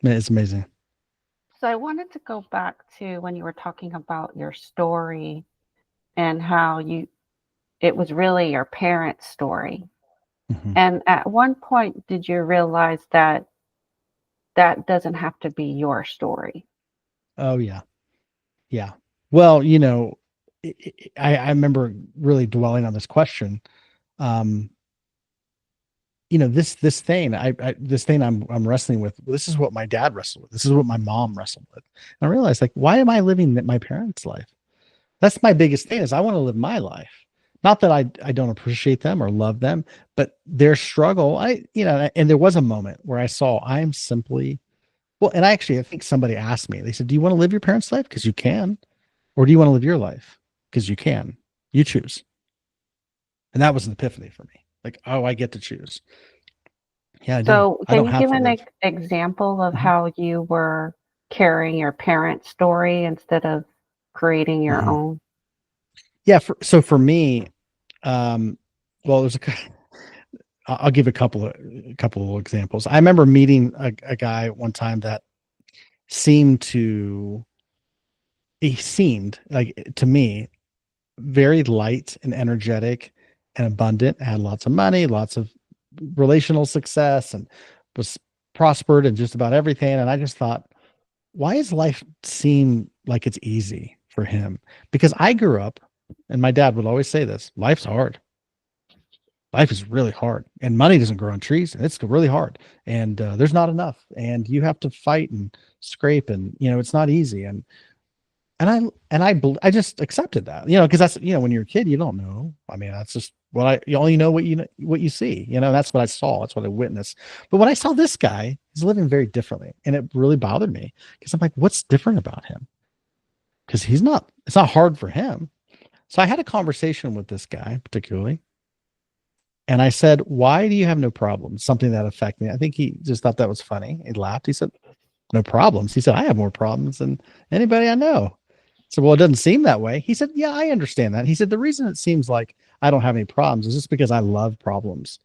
It's amazing. So I wanted to go back to when you were talking about your story and how it was really your parents' story. And at one point, did you realize that doesn't have to be your story? Oh, yeah. Yeah. Well, I remember really dwelling on this question. This thing, this thing I'm wrestling with, this is what my dad wrestled with. This is what my mom wrestled with. And I realized, like, why am I living my parents' life? That's my biggest thing, is I want to live my life. Not that I don't appreciate them or love them, but their struggle, and there was a moment where I saw I'm simply, well, and I think somebody asked me, they said, do you want to live your parents' life? Because you can. Or do you want to live your life? Because you can. You choose. And that was an epiphany for me. Like, oh, I get to choose. Yeah, I do. So I can don't you have give to an live. example of how you were carrying your parents' story instead of creating your own? Yeah. So for me, Well, I'll give a couple of examples. I remember meeting a guy one time that he seemed like, to me, very light and energetic and abundant, had lots of money, lots of relational success, and was prospered in just about everything. And I just thought, why does life seem like it's easy for him? Because I grew up, and my dad would always say this: life's hard. Life is really hard, and money doesn't grow on trees, and it's really hard, and there's not enough, and you have to fight and scrape, and it's not easy. I just accepted that, because that's, when you're a kid, you don't know. I mean, that's just you only know what you see, that's what I saw. That's what I witnessed. But when I saw this guy, he's living very differently. And it really bothered me because I'm like, what's different about him? Because it's not hard for him. So I had a conversation with this guy particularly. And I said, why do you have no problems? Something that affected me. I think he just thought that was funny. He laughed. He said, no problems. He said, I have more problems than anybody I know. So, well, it doesn't seem that way. He said, yeah, I understand that. He said, the reason it seems like I don't have any problems is just because I love problems,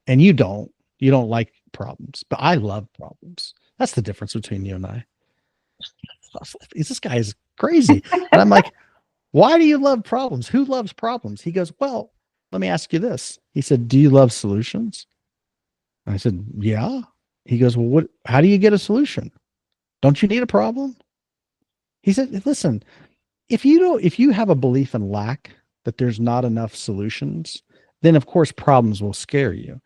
and you don't like problems, but I love problems. That's the difference between you and I. This guy is crazy. And I'm like, why do you love problems? Who loves problems? He goes, well, let me ask you this. He said, do you love solutions? And I said, yeah. He goes, well, how do you get a solution? Don't you need a problem? He said, listen, if you have a belief in lack, that there's not enough solutions, then of course problems will scare you.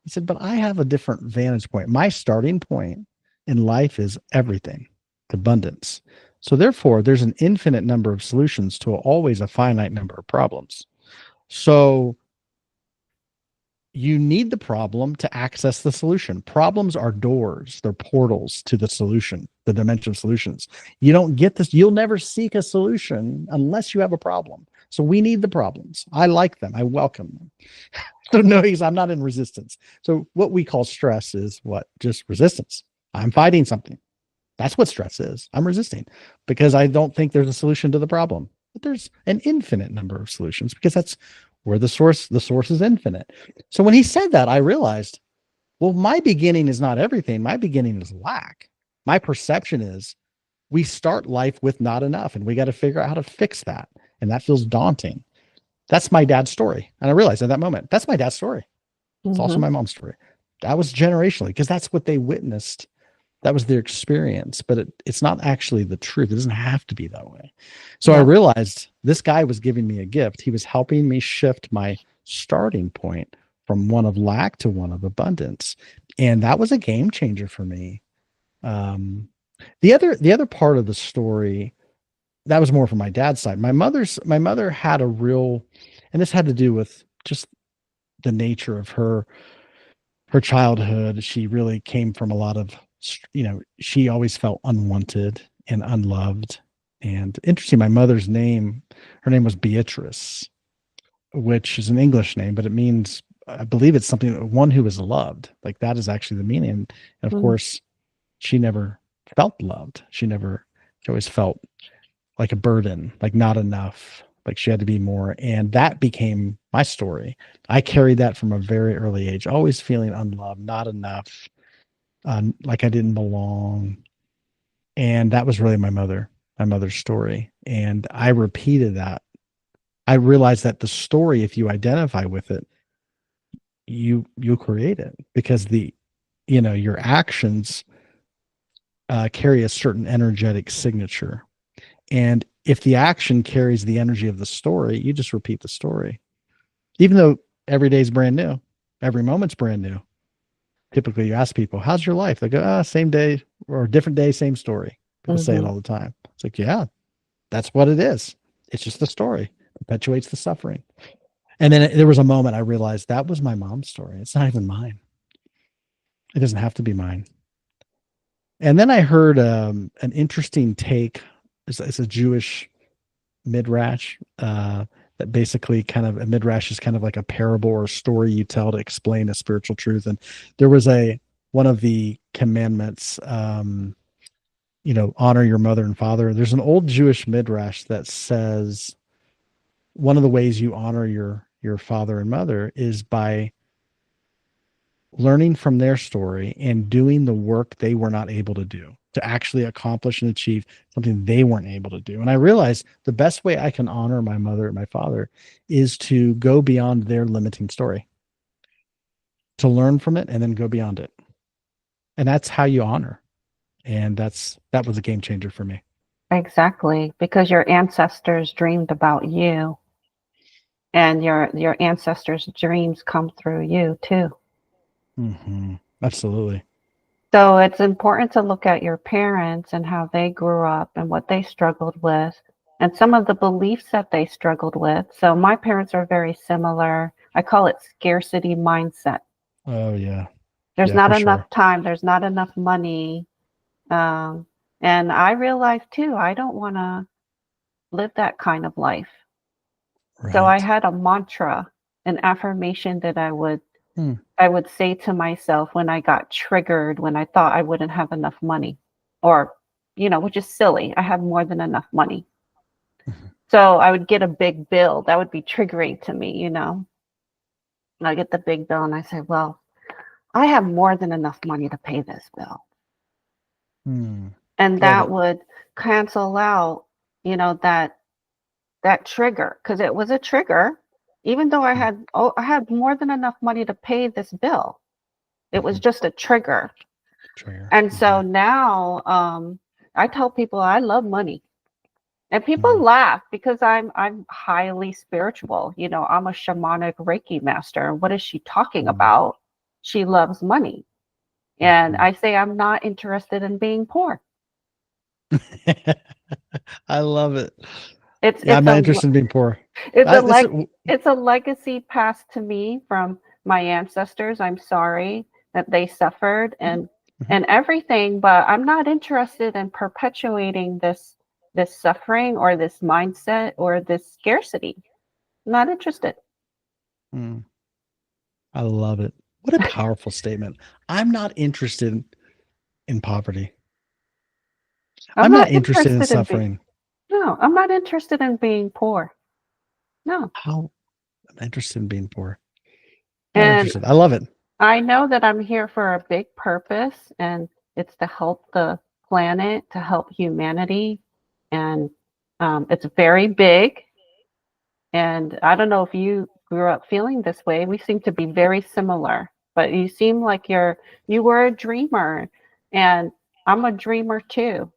He said, but I have a different vantage point. My starting point in life is everything, abundance. So therefore, there's an infinite number of solutions to always a finite number of problems. So you need the problem to access the solution. Problems are doors, they're portals to the solution, the dimension of solutions. You don't get this, you'll never seek a solution unless you have a problem. So we need the problems. I like them, I welcome them. So no, I'm not in resistance. So what we call stress is what? Just resistance. I'm fighting something. That's what stress is. I'm resisting because I don't think there's a solution to the problem. But there's an infinite number of solutions because that's where the source is infinite. So when he said that, I realized, well, my beginning is not everything. My beginning is lack. My perception is we start life with not enough, and we got to figure out how to fix that. And that feels daunting. That's my dad's story. And I realized at that moment, that's my dad's story. It's also my mom's story. That was generationally because that's what they witnessed. That was their experience, but it's not actually the truth. It doesn't have to be that way. So I realized this guy was giving me a gift. He was helping me shift my starting point from one of lack to one of abundance. And that was a game changer for me. The other part of the story, that was more from my dad's side. My mother had a real, and this had to do with just the nature of her childhood. She really came from a lot of, she always felt unwanted and unloved. And interesting, my mother's name, her name was Beatrice, which is an English name, but it means, I believe it's something, one who is loved. Like that is actually the meaning. And of course, she never felt loved. She always felt like a burden, like not enough, like she had to be more. And that became my story. I carried that from a very early age, always feeling unloved, not enough, like I didn't belong. And that was really my mother's story. And I repeated that. I realized that the story, if you identify with it, you create it because your actions carry a certain energetic signature. And if the action carries the energy of the story, you just repeat the story. Even though every day is brand new, every moment's brand new. Typically you ask people, how's your life? They go, same day or different day, same story. People say it all the time. It's like, yeah, that's what it is. It's just the story. Perpetuates the suffering. And then there was a moment I realized that was my mom's story. It's not even mine. It doesn't have to be mine. And then I heard an interesting take. It's a Jewish midrash that basically a midrash is kind of like a parable or a story you tell to explain a spiritual truth. And there was one of the commandments, honor your mother and father. There's an old Jewish midrash that says one of the ways you honor your your father and mother is by learning from their story and doing the work they were not able to do to actually accomplish and achieve something they weren't able to do. And I realized the best way I can honor my mother and my father is to go beyond their limiting story, to learn from it and then go beyond it. And that's how you honor. And that was a game changer for me. Exactly, because your ancestors dreamed about you, and your ancestors' dreams come through you too. Absolutely. So it's important to look at your parents and how they grew up and what they struggled with and some of the beliefs that they struggled with. So my parents are very similar. I call it scarcity mindset. Oh yeah. There's Yeah, not for enough sure. time, there's not enough money. Um, and I realized too, I don't want to live that kind of life. So I Right. had a mantra, an affirmation that Hmm. I would say to myself when I got triggered, when I thought I wouldn't have enough money, or, which is silly. I have more than enough money. So I would get a big bill that would be triggering to me. And I get the big bill and I say, well, I have more than enough money to pay this bill. Hmm. And Love that it. would cancel out, that trigger because it was a trigger. Even though I had more than enough money to pay this bill, it was Mhm. just a trigger. Trigger. And so now I tell people I love money. And people Mhm. laugh because I'm highly spiritual. I'm a shamanic Reiki master. What is she talking Mhm. about? She loves money. And Mhm. I say I'm not interested in being poor. I love it. It's Yeah, I'm it's not a interested in being poor. it's a This is, leg it's a legacy passed to me from my ancestors. I'm sorry that they suffered Mhm. and everything, but I'm not interested in perpetuating this suffering or this mindset or this scarcity. Not interested. Mm. I love it. What a powerful statement. I'm not interested in poverty. I'm I'm not not interested in interested in being suffering. no, I'm not interested in being poor. No. How I'm interested in being poor. Not And interested. I love it. I know that I'm here for a big purpose, and it's to help the planet, to help humanity. And it's very big. And I don't know if you grew up feeling this way. We seem to be very similar, but you seem like you were a dreamer, and I'm a dreamer too.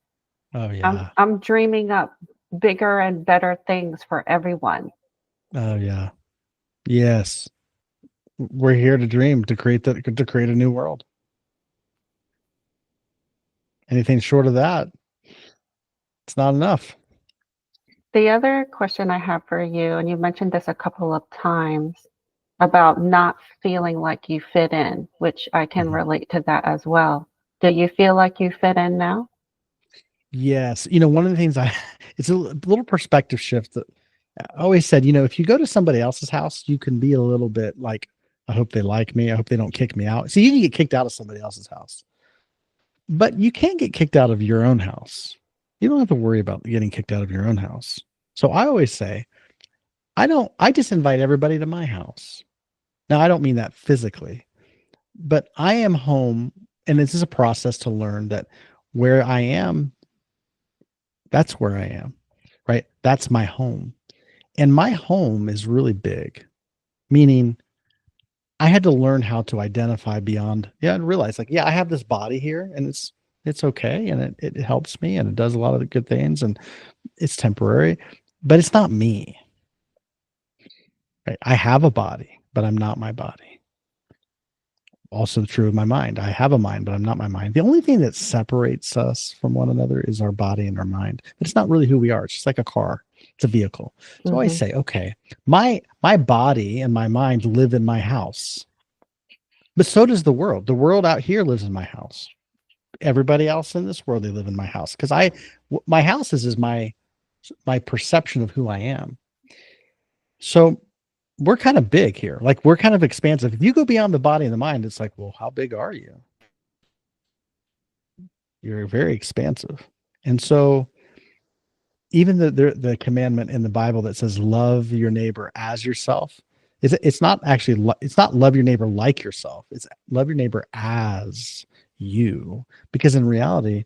Oh I'm yeah. I'm dreaming up bigger and better things for everyone. Oh yeah. Yes. We're here to dream, to create a new world. Anything short of that, it's not enough. The other question I have for you, and you mentioned this a couple of times about not feeling like you fit in, which I can Mhm. relate to that as well. Do you feel like you fit in now? Yes. One of the things it's a little perspective shift that I always said, if you go to somebody else's house, you can be a little bit like, I hope they like me. I hope they don't kick me out. So you can get kicked out of somebody else's house, but you can't get kicked out of your own house. You don't have to worry about getting kicked out of your own house. So I always say, I just invite everybody to my house. Now, I don't mean that physically, but I am home. And this is a process to learn that where I am, that's where I am, right? That's my home. And my home is really big, meaning I had to learn how to identify beyond, yeah, and realize like, yeah, I have this body here and it's okay. And it helps me and it does a lot of the good things and it's temporary, but it's not me, right? I have a body, but I'm not my body. Also true of my mind. I have a mind, but I'm not my mind. The only thing that separates us from one another is our body and our mind. But it's not really who we are. It's just like a car. It's a vehicle. So I Hmm. say, okay, my body and my mind live in my house. But so does the world. The world out here lives in my house. Everybody else in this world, they live in my house. Because my house is my perception of who I am. So we're kind of big here. Like we're kind of expansive. If you go beyond the body and the mind, it's like, well, how big are you? You're very expansive. And so even the commandment in the Bible that says love your neighbor as yourself, It's not actually, it's not love your neighbor like yourself. It's love your neighbor as you, because in reality,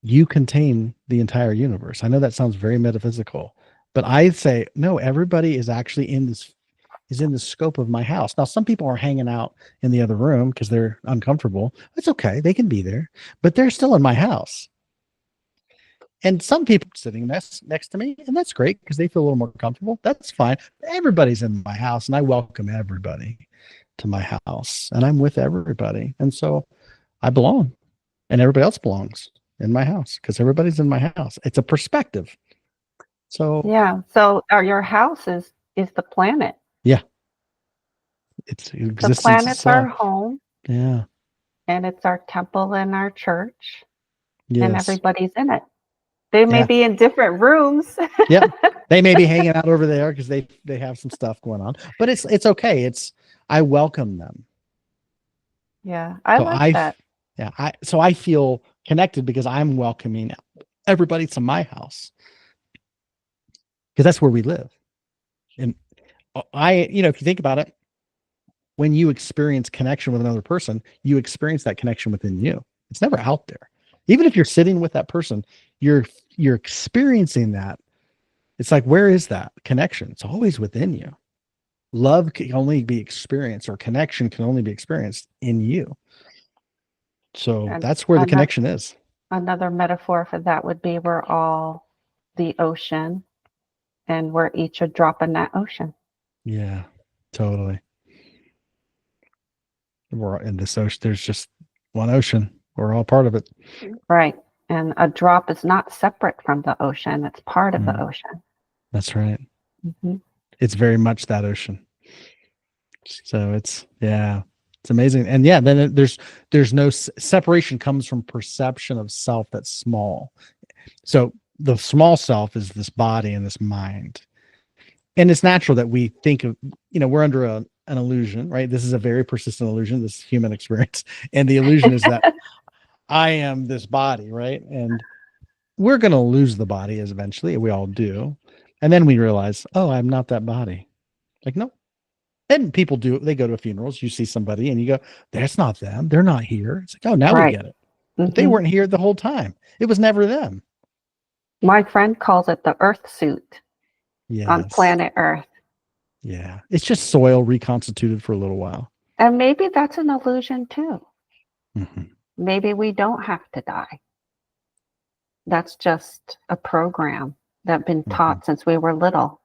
you contain the entire universe. I know that sounds very metaphysical, but I say, no, everybody is actually in the scope of my house. Now, some people are hanging out in the other room because they're uncomfortable. It's okay. They can be there, but they're still in my house. And some people sitting next to me, and that's great because they feel a little more comfortable. That's fine. Everybody's in my house, and I welcome everybody to my house, and I'm with everybody. And so I belong, and everybody else belongs in my house because everybody's in my house. It's a perspective. So Yeah. So your house is the planet. yeah, it's The existence planet's our itself. home, Yeah. and it's our temple and our church, and Yes. everybody's in it. They may Yeah. be in different rooms. Yep. They may be hanging out over there because they have some stuff going on, but it's okay. I welcome them. Yeah, I So like that. I feel connected because I'm welcoming everybody to my house because that's where we live. And if you think about it, when you experience connection with another person, you experience that connection within you. It's never out there. Even if you're sitting with that person, you're experiencing that. It's like, where is that connection? It's always within you. Love can only be experienced, or connection can only be experienced in you. So And that's where the another connection is. another metaphor for that would be we're all the ocean, and we're each a drop in that ocean. Yeah, totally. We're in this ocean. There's just one ocean. We're all part of it. Right. And a drop is not separate from the ocean, it's part of the Mm, ocean. that's right. Hmm. It's very much that ocean. So it's amazing. And yeah, then there's no separation comes from perception of self that's small. So the small self is this body and this mind. And it's natural that we think of, we're under an illusion, right? This is a very persistent illusion, this human experience. And the illusion is that I am this body, right? And we're going to lose the body as eventually, we all do. And then we realize, oh, I'm not that body. Like, no. And people do, they go to funerals, you see somebody and you go, that's not them. They're not here. It's like, oh, now we Right. get it. But they Hmm. weren't here the whole time. It was never them. My friend calls it the Earth suit on Yes. planet Earth. Yeah. It's just soil reconstituted for a little while. And maybe that's an illusion too. Mm-hmm. Maybe we don't have to die. That's just a program that's been Mm-hmm. taught since we were little.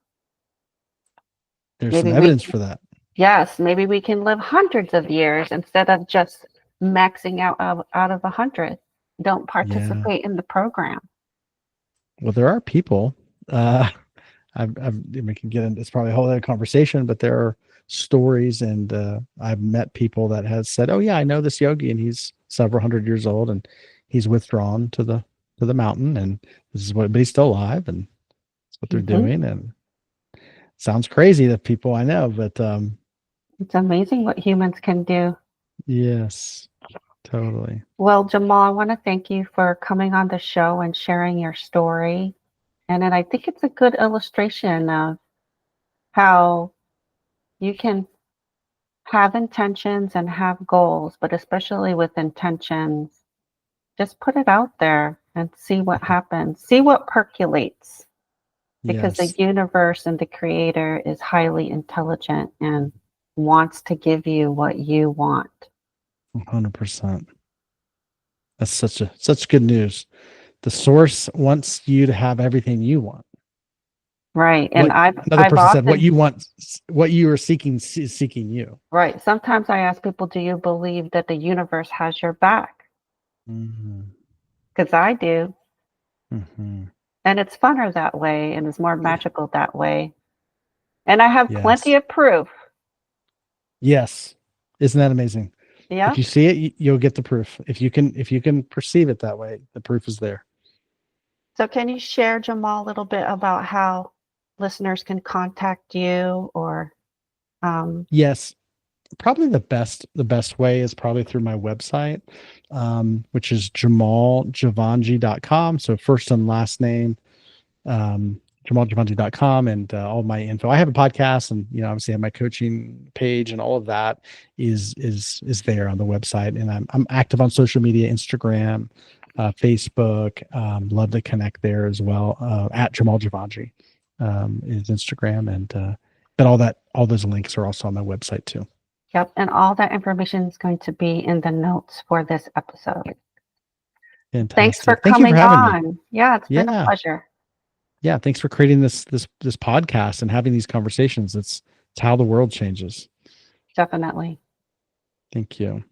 There's some Maybe we, evidence for that. yes, maybe we can live hundreds of years instead of just maxing out of 100. Don't Yeah. participate in the program. Well, there are people, we can get into, it's probably a whole other conversation, but there are stories, and I've met people that has said, oh yeah, I know this yogi and he's several hundred years old and he's withdrawn to the mountain, and this is what, but he's still alive, and that's what they're Hmm. doing. And sounds crazy to people I know, but It's amazing what humans can do. yes, totally. Well, Jamal, I want to thank you for coming on the show and sharing your story. And then I think it's a good illustration of how you can have intentions and have goals, but especially with intentions, just put it out there and see what happens. See what percolates, because the Yes, universe and the creator is highly intelligent and wants to give you what you want. 100%. That's such good news. The source wants you to have everything you want. Right. And What I've another I've person said, what often you want, what you are seeking is seeking you. right. Sometimes I ask people, do you believe that the universe has your back? Mm-hmm. Because I do. Mm-hmm. And it's funner that way and it's more magical that way. And I have plenty Yes. of proof. Yes. Isn't that amazing? If Yeah. you see it, you'll get the proof. If you can perceive it that way, the proof is there. So can you share, Jamal, a little bit about how listeners can contact you or Yes. Probably the best way is probably through my website, which is jamaljivanjee.com. So first and last name, JamalJivanjee.com, and all my info. I have a podcast, and obviously have my coaching page, and all of that is there on the website. And I'm active on social media, Instagram, Facebook. Love to connect there as well. At Jamal Jivanjee is Instagram, and but all those links are also on my website too. Yep, and all that information is going to be in the notes for this episode. Fantastic. Thanks for Thank coming you for having on. me. Yeah, it's been a pleasure. Yeah, thanks for creating this podcast and having these conversations. It's how the world changes. Definitely. Thank you.